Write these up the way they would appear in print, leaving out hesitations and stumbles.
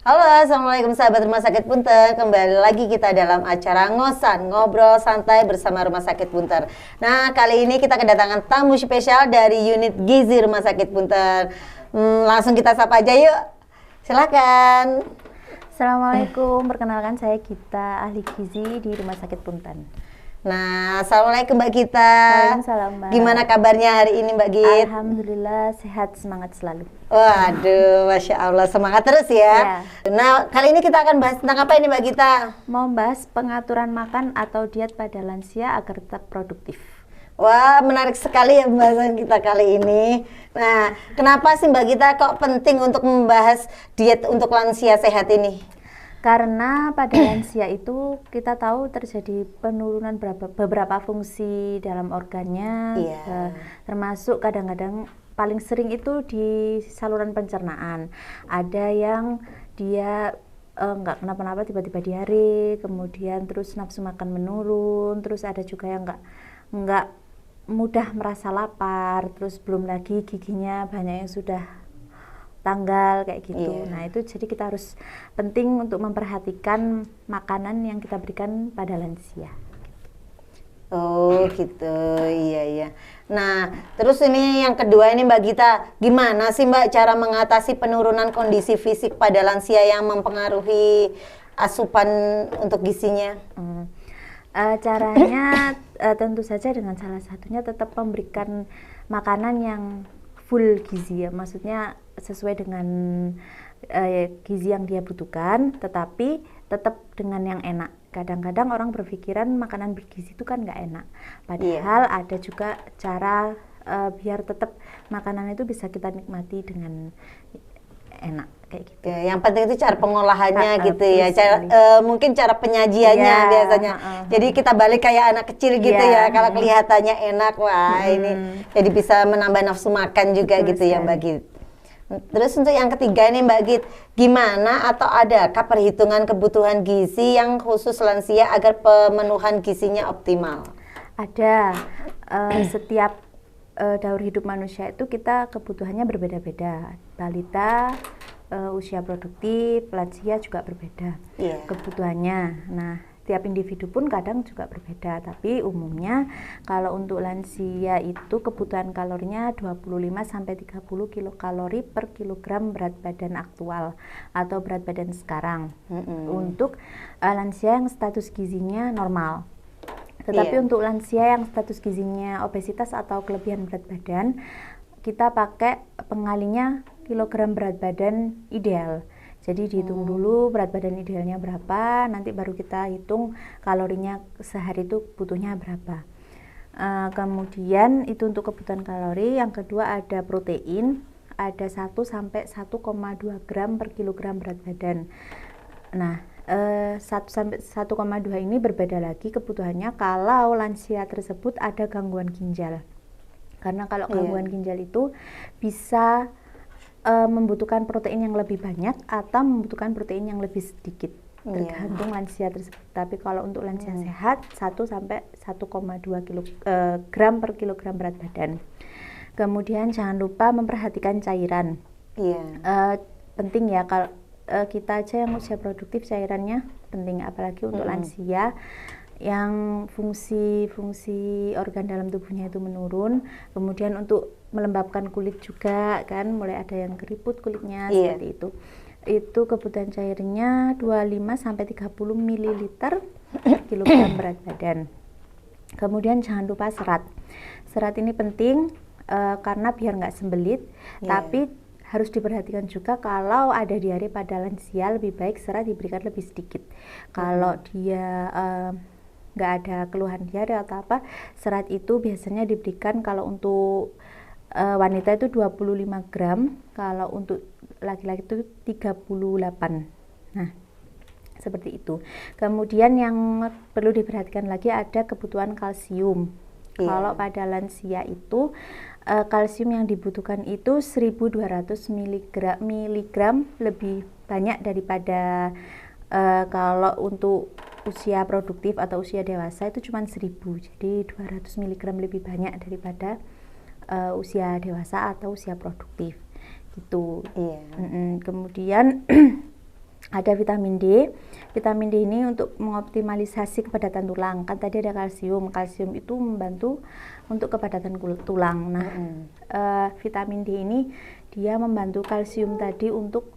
Halo, assalamualaikum sahabat Rumah Sakit Punter. Kembali lagi kita dalam acara Ngosan, ngobrol santai bersama Rumah Sakit Punter. Nah, kali ini kita kedatangan tamu spesial dari unit gizi Rumah Sakit Punter. Langsung kita sapa aja yuk. Silakan. Assalamualaikum, perkenalkan saya Gita, ahli gizi di Rumah Sakit Punten. Nah, assalamualaikum Mbak Gita. Waalaikumsalam, Mbak. Gimana kabarnya hari ini Mbak Git? Alhamdulillah sehat, semangat selalu. Waduh, Masya Allah, semangat terus ya. Nah, kali ini kita akan bahas tentang apa ini Mbak Gita? Mau bahas pengaturan makan atau diet pada lansia agar tetap produktif. Wah, menarik sekali ya pembahasan kita kali ini. Nah, kenapa sih Mbak Gita kok penting untuk membahas diet untuk lansia sehat ini? Karena pada lansia itu kita tahu terjadi penurunan beberapa fungsi dalam organnya, termasuk kadang-kadang paling sering itu di saluran pencernaan. Ada yang dia nggak kenapa-napa tiba-tiba diare, kemudian terus nafsu makan menurun, terus ada juga yang nggak mudah merasa lapar, terus belum lagi giginya banyak yang sudah tanggal kayak gitu. Nah, itu jadi kita harus penting untuk memperhatikan makanan yang kita berikan pada lansia. Oh gitu, iya. Nah, terus ini yang kedua ini Mbak Gita, gimana sih Mbak cara mengatasi penurunan kondisi fisik pada lansia yang mempengaruhi asupan untuk gizinya? Caranya tentu saja dengan salah satunya tetap memberikan makanan yang full gizi ya, maksudnya sesuai dengan gizi yang dia butuhkan, tetapi tetap dengan yang enak. Kadang-kadang orang berpikiran makanan bergizi itu kan nggak enak, padahal ada juga cara biar tetap makanan itu bisa kita nikmati dengan enak kayak gitu. Ya, yang penting itu cara pengolahannya gitu ya, mungkin cara penyajiannya biasanya. Jadi kita balik kayak anak kecil gitu ya, kalau kelihatannya enak, wah ini jadi bisa menambah nafsu makan juga gitu ya Mbak Git. Terus untuk yang ketiga ini Mbak Git, gimana atau adakah perhitungan kebutuhan gizi yang khusus lansia agar pemenuhan gizinya optimal? Ada, setiap daur hidup manusia itu kita kebutuhannya berbeda-beda. Balita, usia produktif, lansia juga berbeda kebutuhannya. Nah, tiap individu pun kadang juga berbeda, tapi umumnya kalau untuk lansia itu kebutuhan kalorinya 25-30 kilokalori per kilogram berat badan aktual atau berat badan sekarang. Untuk lansia yang status gizinya normal. Tetapi untuk lansia yang status gizinya obesitas atau kelebihan berat badan, kita pakai pengalinya kilogram berat badan ideal. Jadi dihitung dulu berat badan idealnya berapa, nanti baru kita hitung kalorinya sehari itu butuhnya berapa. Kemudian itu untuk kebutuhan kalori. Yang kedua ada protein, ada 1-1,2 gram per kilogram berat badan. Nah, 1-1,2 ini berbeda lagi kebutuhannya kalau lansia tersebut ada gangguan ginjal. Karena kalau gangguan ginjal itu bisa membutuhkan protein yang lebih banyak atau membutuhkan protein yang lebih sedikit, tergantung lansia tersebut. Tapi kalau untuk lansia sehat 1-1,2 gram per kilogram berat badan. Kemudian jangan lupa memperhatikan cairan. Penting ya, kalau kita aja yang usia produktif cairannya penting, apalagi untuk lansia yang fungsi organ dalam tubuhnya itu menurun. Kemudian untuk melembabkan kulit juga kan, mulai ada yang keriput kulitnya seperti itu. Itu kebutuhan cairnya 25-30 ml kilogram berat badan. Kemudian jangan lupa serat. Serat ini penting karena biar nggak sembelit, tapi harus diperhatikan juga kalau ada diare pada lansia, lebih baik serat diberikan lebih sedikit. Kalau dia nggak ada keluhan diare atau apa, serat itu biasanya diberikan kalau untuk wanita itu 25 gram, kalau untuk laki-laki itu 38. Nah, seperti itu. Kemudian yang perlu diperhatikan lagi ada kebutuhan kalsium. Kalau pada lansia itu kalsium yang dibutuhkan itu 1200 miligram lebih banyak daripada kalau untuk usia produktif atau usia dewasa itu cuma 1000. Jadi 200 mg lebih banyak daripada usia dewasa atau usia produktif gitu. Kemudian Ada vitamin D. Vitamin D ini untuk mengoptimalisasi kepadatan tulang. Kan tadi ada kalsium. Kalsium itu membantu untuk kepadatan tulang. Nah, vitamin D ini dia membantu kalsium tadi untuk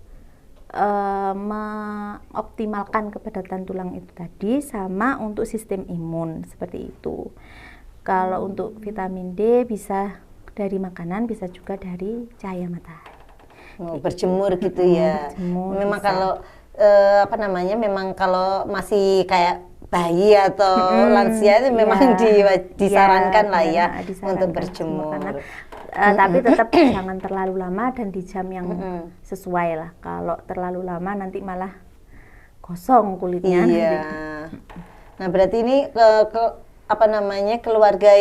mengoptimalkan kepadatan tulang itu tadi, sama untuk sistem imun seperti itu. Kalau untuk vitamin D bisa dari makanan, bisa juga dari cahaya matahari. Berjemur gitu ya. Berjemur memang bisa. kalau memang kalau masih kayak bayi atau lansia itu memang disarankan lah ya disarankan untuk berjemur. Tapi tetap jangan terlalu lama dan di jam yang sesuai lah. Kalau terlalu lama nanti malah gosong kulitnya. Iya. Nah, berarti ini keluarga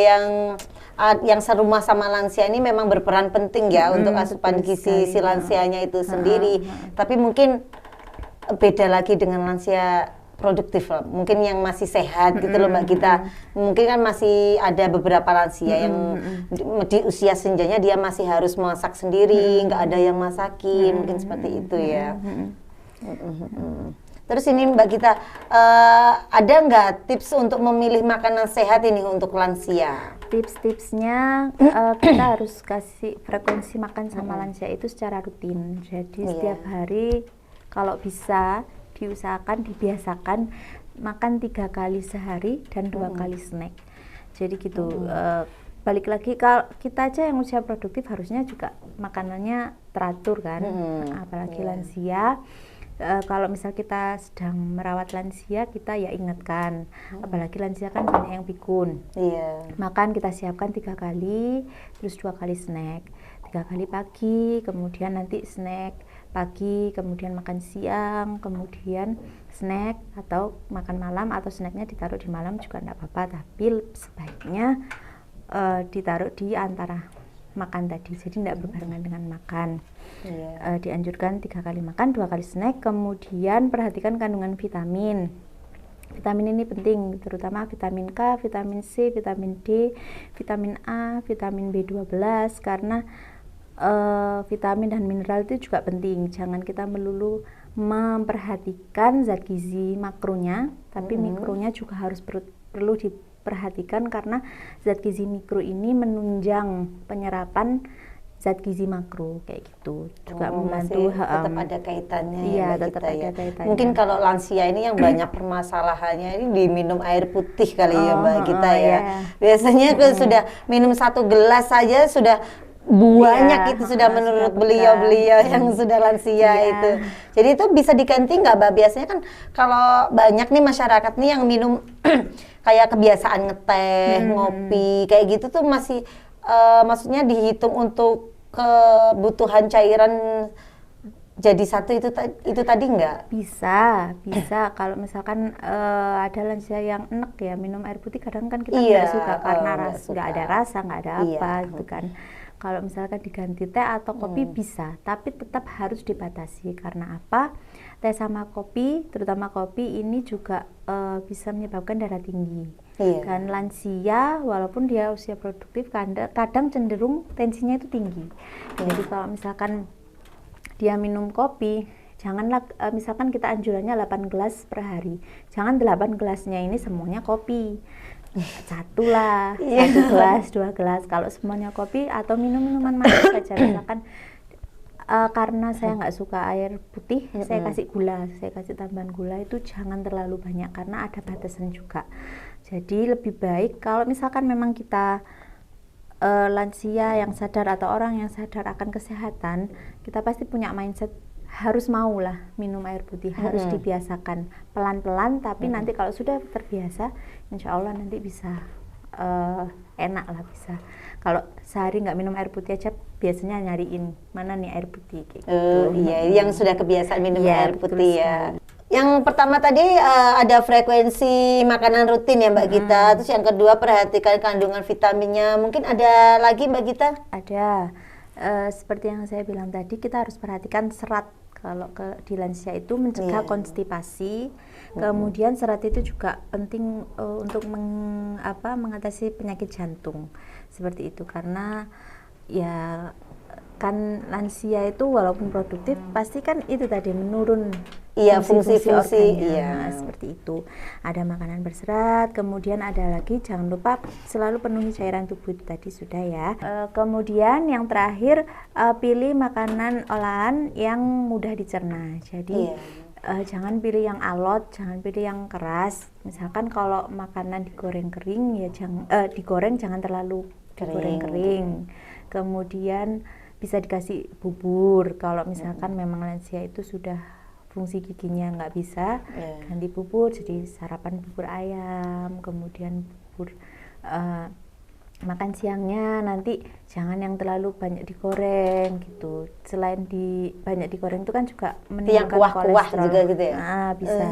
yang serumah sama lansia ini memang berperan penting ya untuk asupan gizi si lansianya itu sendiri. Tapi mungkin beda lagi dengan lansia produktif loh. Mungkin yang masih sehat gitu loh Mbak Gita. Mungkin kan masih ada beberapa lansia yang di usia senjanya dia masih harus masak sendiri, nggak ada yang masakin, mungkin seperti itu ya. Terus ini Mbak Gita, ada nggak tips untuk memilih makanan sehat ini untuk lansia? Tips-tipsnya kita harus kasih frekuensi makan sama lansia itu secara rutin. Jadi setiap hari kalau bisa diusahakan, dibiasakan makan 3 kali sehari dan 2 kali snack. Jadi gitu. Balik lagi, kalau kita aja yang usia produktif harusnya juga makanannya teratur kan, apalagi lansia. Kalau misal kita sedang merawat lansia, kita ya ingatkan, apalagi lansia kan banyak yang pikun. Makan kita siapkan 3 kali, terus 2 kali snack. 3 kali pagi, kemudian nanti snack pagi, kemudian makan siang, kemudian snack, atau makan malam atau snacknya ditaruh di malam juga enggak apa-apa, tapi sebaiknya ditaruh di antara makan tadi, jadi enggak berbarengan dengan makan. Dianjurkan 3 kali makan, 2 kali snack. Kemudian perhatikan kandungan vitamin. Vitamin ini penting, terutama vitamin K, vitamin C, vitamin D, vitamin A, vitamin B12, karena vitamin dan mineral itu juga penting. Jangan kita melulu memperhatikan zat gizi makronya, tapi mikronya juga harus perlu diperhatikan, karena zat gizi mikro ini menunjang penyerapan zat gizi makro kayak gitu. Juga membantu, tetap ada kaitannya. Iya, tetap ada kaitannya. Mungkin kalau lansia ini yang banyak permasalahannya ini diminum air putih kali ya Mbak Gita ya. Biasanya sudah minum 1 gelas saja sudah banyak itu sudah menurut beliau-beliau yang sudah lansia itu. Jadi itu bisa diganti nggak Mbak? Biasanya kan kalau banyak nih masyarakat nih yang minum kayak kebiasaan ngeteh, ngopi, kayak gitu tuh masih maksudnya dihitung untuk kebutuhan cairan jadi satu itu tadi nggak? Bisa. Kalau misalkan ada lansia yang enek ya minum air putih, kadang kan kita nggak suka karena nggak ada rasa, nggak ada apa gitu kan. Kalau misalkan diganti teh atau kopi bisa, tapi tetap harus dibatasi. Karena apa? Teh sama kopi, terutama kopi ini juga bisa menyebabkan darah tinggi. Dan lansia walaupun dia usia produktif kadang cenderung tensinya itu tinggi. Jadi kalau misalkan dia minum kopi, janganlah misalkan kita anjurannya 8 gelas per hari. Jangan 8 gelasnya ini semuanya kopi. 1 lah, 1 gelas, 2 gelas. Kalau semuanya kopi atau minum minuman manis saja, misalkan karena saya nggak suka air putih, saya kasih gula, saya kasih tambahan gula, itu jangan terlalu banyak karena ada batasan juga. Jadi lebih baik kalau misalkan memang kita lansia yang sadar atau orang yang sadar akan kesehatan, kita pasti punya mindset harus maulah minum air putih, harus dibiasakan pelan-pelan, tapi nanti kalau sudah terbiasa, insya Allah nanti bisa enak lah bisa. Kalau sehari nggak minum air putih aja, biasanya nyariin mana nih air putih gitu. Yang sudah kebiasaan minum air putih ya. Yang pertama tadi ada frekuensi makanan rutin ya Mbak Gita. Terus yang kedua perhatikan kandungan vitaminnya. Mungkin ada lagi Mbak Gita? Ada. Seperti yang saya bilang tadi, kita harus perhatikan serat. Kalau di lansia itu mencegah konstipasi. Kemudian serat itu juga penting untuk mengatasi penyakit jantung. Seperti itu, karena ya kan lansia itu walaupun produktif pasti kan itu tadi menurun Iya, fungsi-fungsi fungsi-fungsi, organnya. iya. Nah, seperti itu. Ada makanan berserat, kemudian ada lagi jangan lupa selalu penuhi cairan tubuh itu tadi sudah ya. Kemudian yang terakhir pilih makanan olahan yang mudah dicerna. Jadi jangan pilih yang alot, jangan pilih yang keras. Misalkan kalau makanan digoreng kering ya digoreng jangan terlalu digoreng kering. Kemudian bisa dikasih bubur. Kalau misalkan memang lansia itu sudah fungsi giginya nggak bisa, ganti bubur jadi sarapan bubur ayam, kemudian bubur makan siangnya nanti jangan yang terlalu banyak digoreng gitu. Selain banyak digoreng itu kan juga menimbulkan kolesterol juga gitu ya. Nah, bisa.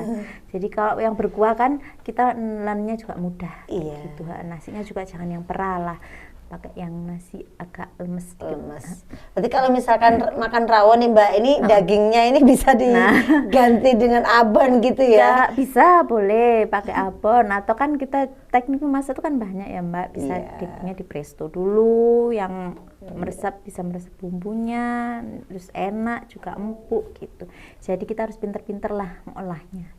Jadi kalau yang berkuah kan kita nelannya juga mudah gitu. Nasinya juga jangan yang perah lah, pakai yang nasi agak lemes. Berarti kalau misalkan makan rawon nih Mbak, ini dagingnya ini bisa diganti dengan abon gitu ya? Bisa, boleh pakai abon, atau kan kita teknik memasak itu kan banyak ya Mbak, bisa dagingnya di presto dulu, yang bisa meresap bumbunya, terus enak juga empuk gitu. Jadi kita harus pinter-pinter lah mengolahnya.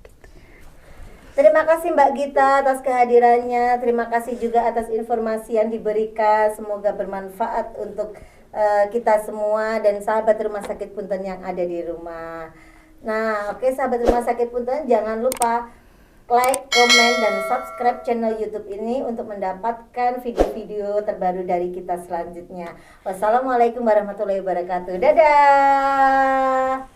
Terima kasih Mbak Gita atas kehadirannya. Terima kasih juga atas informasi yang diberikan. Semoga bermanfaat untuk kita semua dan sahabat Rumah Sakit Punten yang ada di rumah. Nah, oke sahabat Rumah Sakit Punten, jangan lupa like, komen, dan subscribe channel YouTube ini untuk mendapatkan video-video terbaru dari kita selanjutnya. Wassalamualaikum warahmatullahi wabarakatuh. Dadah.